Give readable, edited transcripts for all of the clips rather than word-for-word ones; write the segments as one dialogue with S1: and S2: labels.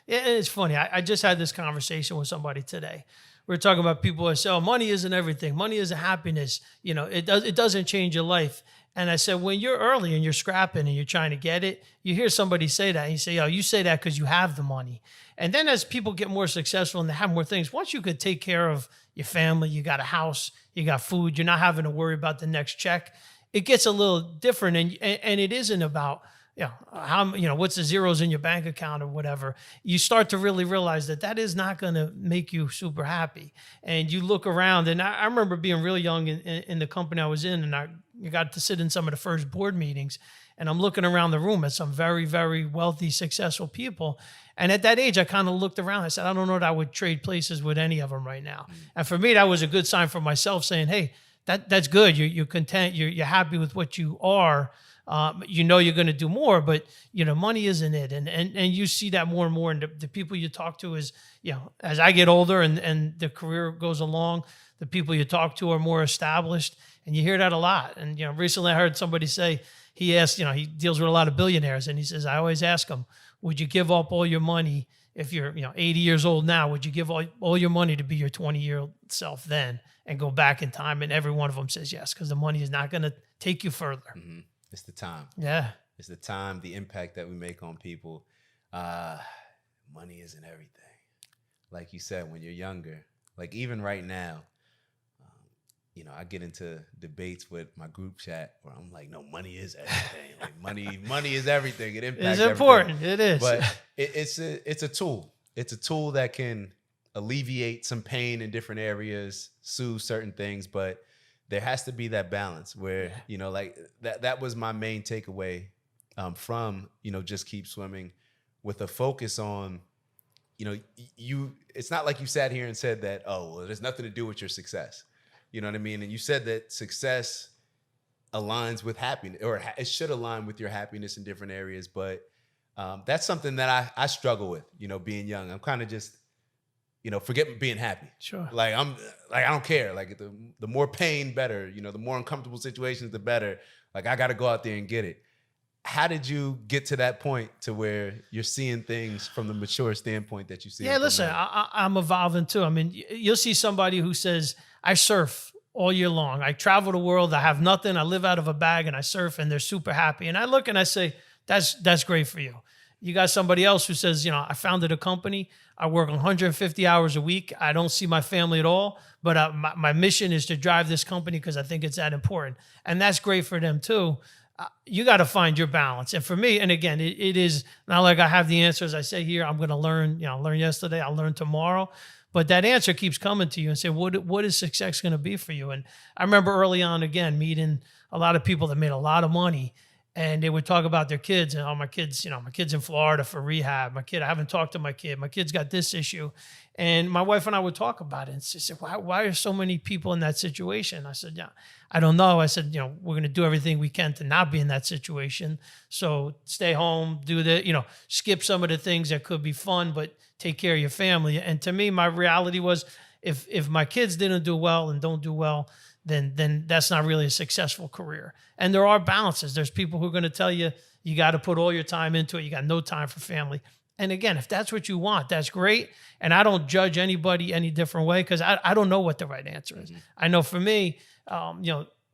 S1: It's funny. I just had this conversation with somebody today. We're talking about people that say, "Oh, money isn't everything. Money isn't happiness. It doesn't change your life." And I said, when you're early and you're scrapping and you're trying to get it, you hear somebody say that, and you say, "Oh, you say that because you have the money." And then as people get more successful and they have more things, once you could take care of your family, you got a house, you got food, you're not having to worry about the next check. It gets a little different, and it isn't about what's the zeros in your bank account or whatever. You start to really realize that that is not going to make you super happy. And you look around, and I remember being really young in the company I was in, and I got to sit in some of the first board meetings, and I'm looking around the room at some very, very wealthy, successful people. And at that age, I kind of looked around. I said, I don't know that I would trade places with any of them right now. And for me, that was a good sign for myself, saying, hey, that's good. You're content. You're happy with what you are. You're going to do more, but money isn't it. And you see that more and more. And the people you talk to is, as I get older and the career goes along, the people you talk to are more established, and you hear that a lot. And, recently I heard somebody say, he asked, he deals with a lot of billionaires, and he says, I always ask them, would you give up all your money if you're, 80 years old now? Would you give all your money to be your 20-year-old self then and go back in time? And every one of them says yes, because the money is not going to take you further.
S2: Mm-hmm. It's the time.
S1: Yeah.
S2: It's the time, the impact that we make on people. Money isn't everything. Like you said, when you're younger, like even right now, I get into debates with my group chat where I'm like, no, money is everything. Like money is everything. It impacts
S1: It's important.
S2: everything.
S1: It is.
S2: But it's a tool. It's a tool that can alleviate some pain in different areas, soothe certain things, but there has to be that balance where, like that was my main takeaway from, just keep swimming, with a focus on, it's not like you sat here and said that, oh, well, there's nothing to do with your success. You know what I mean? And you said that success aligns with happiness, or it should align with your happiness in different areas. But that's something that I struggle with, being young. I'm kind of just, forget being happy.
S1: Sure.
S2: Like I don't care. Like the more pain, better. The more uncomfortable situations, the better. Like I got to go out there and get it. How did you get to that point to where you're seeing things from the mature standpoint that you see?
S1: Yeah, listen, I'm evolving too. I mean, you'll see somebody who says, I surf all year long. I travel the world. I have nothing. I live out of a bag and I surf, and they're super happy. And I look and I say, that's great for you. You got somebody else who says, I founded a company. I work 150 hours a week. I don't see my family at all, but my mission is to drive this company because I think it's that important. And that's great for them too. You got to find your balance. And for me, and again, it is not like I have the answers. I say here, I'm going to learn, learn yesterday, I'll learn tomorrow. But that answer keeps coming to you and say, what is success going to be for you? And I remember early on, again, meeting a lot of people that made a lot of money, and they would talk about their kids and, my kids, my kid's in Florida for rehab. I haven't talked to my kid. My kid's got this issue. And my wife and I would talk about it. And she said, why are so many people in that situation? I said, yeah, I don't know. I said, we're going to do everything we can to not be in that situation. So stay home, do skip some of the things that could be fun, but take care of your family. And to me, my reality was if my kids didn't do well and don't do well, then that's not really a successful career. And there are balances. There's people who are going to tell you, you got to put all your time into it. You got no time for family. And again, if that's what you want, that's great. And I don't judge anybody any different way, because I don't know what the right answer is. Mm-hmm. I know for me,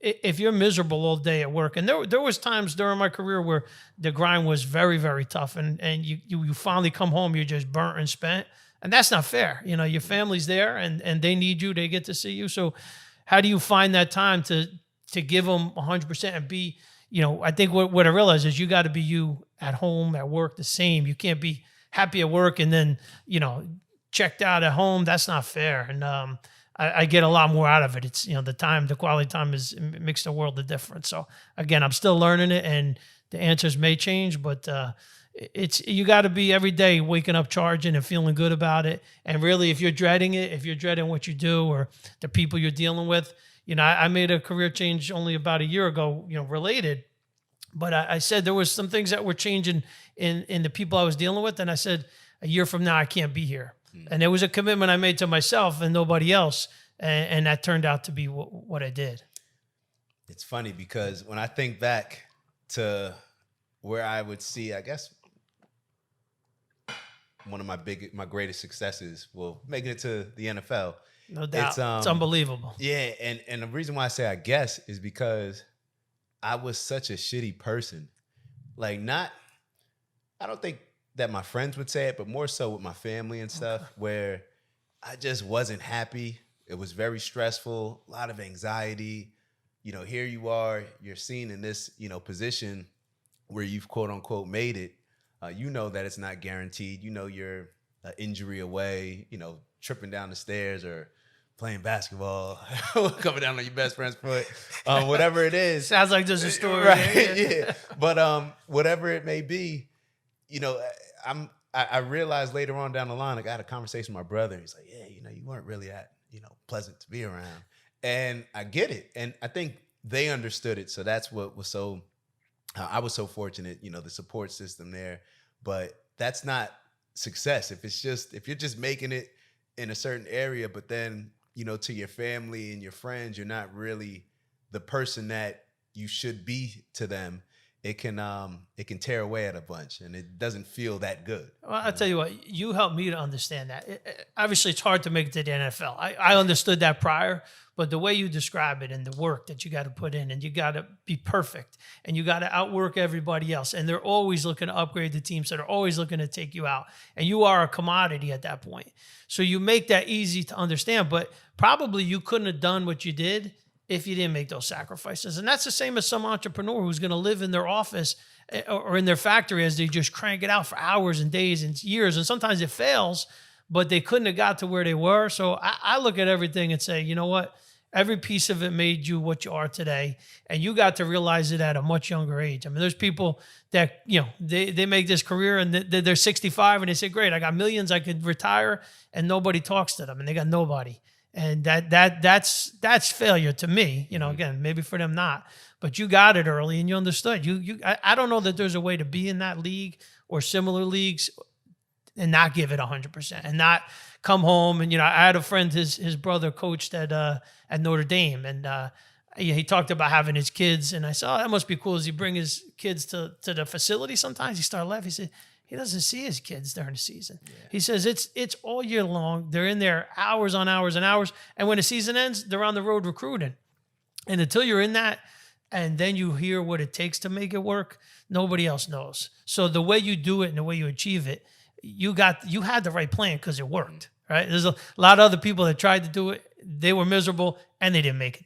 S1: if you're miserable all day at work, and there was times during my career where the grind was very, very tough, and you finally come home, you're just burnt and spent. And that's not fair. Your family's there and they need you, they get to see you. So how do you find that time to give them 100% and be, I think what I realize is you got to be you at home, at work, the same. You can't be happy at work and then, checked out at home. That's not fair. And I get a lot more out of it. It's, the quality time makes the world of difference. So again, I'm still learning it, and the answers may change, but you got to be every day waking up charging and feeling good about it. And really, if you're dreading it, if you're dreading what you do or the people you're dealing with, I made a career change only about a year ago, related. But I said there was some things that were changing in the people I was dealing with. And I said, a year from now, I can't be here. Mm. And it was a commitment I made to myself and nobody else. And that turned out to be what I did.
S2: It's funny because when I think back to where I would see, I guess, one of my greatest successes. Well, making it to the NFL.
S1: No doubt. It's unbelievable.
S2: Yeah, and the reason why I say I guess is because I was such a shitty person. Like, I don't think that my friends would say it, but more so with my family and stuff, where I just wasn't happy. It was very stressful, a lot of anxiety. You know, here you are, you're seen in this, position where you've quote unquote made it. You know that it's not guaranteed. You know you're an injury away, tripping down the stairs or playing basketball, coming down on your best friend's foot, whatever it is.
S1: Sounds like just a story.
S2: Right? Yeah. But whatever it may be, I realized later on down the line, I had a conversation with my brother. He's like, yeah, you weren't really that, pleasant to be around. And I get it. And I think they understood it. So that's what was I was so fortunate, the support system there. But that's not success. If you're just making it in a certain area, but then, to your family and your friends, you're not really the person that you should be to them. It can tear away at a bunch, and it doesn't feel that good.
S1: Well, I'll tell you what, you helped me to understand that. Obviously, it's hard to make it to the NFL. I understood that prior, but the way you describe it and the work that you got to put in, and you got to be perfect, and you got to outwork everybody else, and they're always looking to upgrade the teams, that are always looking to take you out, and you are a commodity at that point. So you make that easy to understand, but probably you couldn't have done what you did if you didn't make those sacrifices. And that's the same as some entrepreneur who's going to live in their office or in their factory as they just crank it out for hours and days and years. And sometimes it fails, but they couldn't have got to where they were. So I look at everything and say, you know what? Every piece of it made you what you are today. And you got to realize it at a much younger age. I mean, there's people that, they make this career and they're 65 and they say, great, I got millions, I could retire, and nobody talks to them and they got nobody. And that's failure to me, again, maybe for them not, but you got it early and you understood. I don't know that there's a way to be in that league or similar leagues and not give it 100% and not come home. And, I had a friend, his brother coached at Notre Dame, and he talked about having his kids, and I said, oh, that must be cool. Does he bring his kids to the facility sometimes? He started laughing. He said, he doesn't see his kids during the season. Yeah. He says it's all year long. They're in there hours on hours and hours. And when the season ends, they're on the road recruiting. And until you're in that, and then you hear what it takes to make it work, nobody else knows. So the way you do it and the way you achieve it, you had the right plan because it worked, right? There's a lot of other people that tried to do it. They were miserable and they didn't make it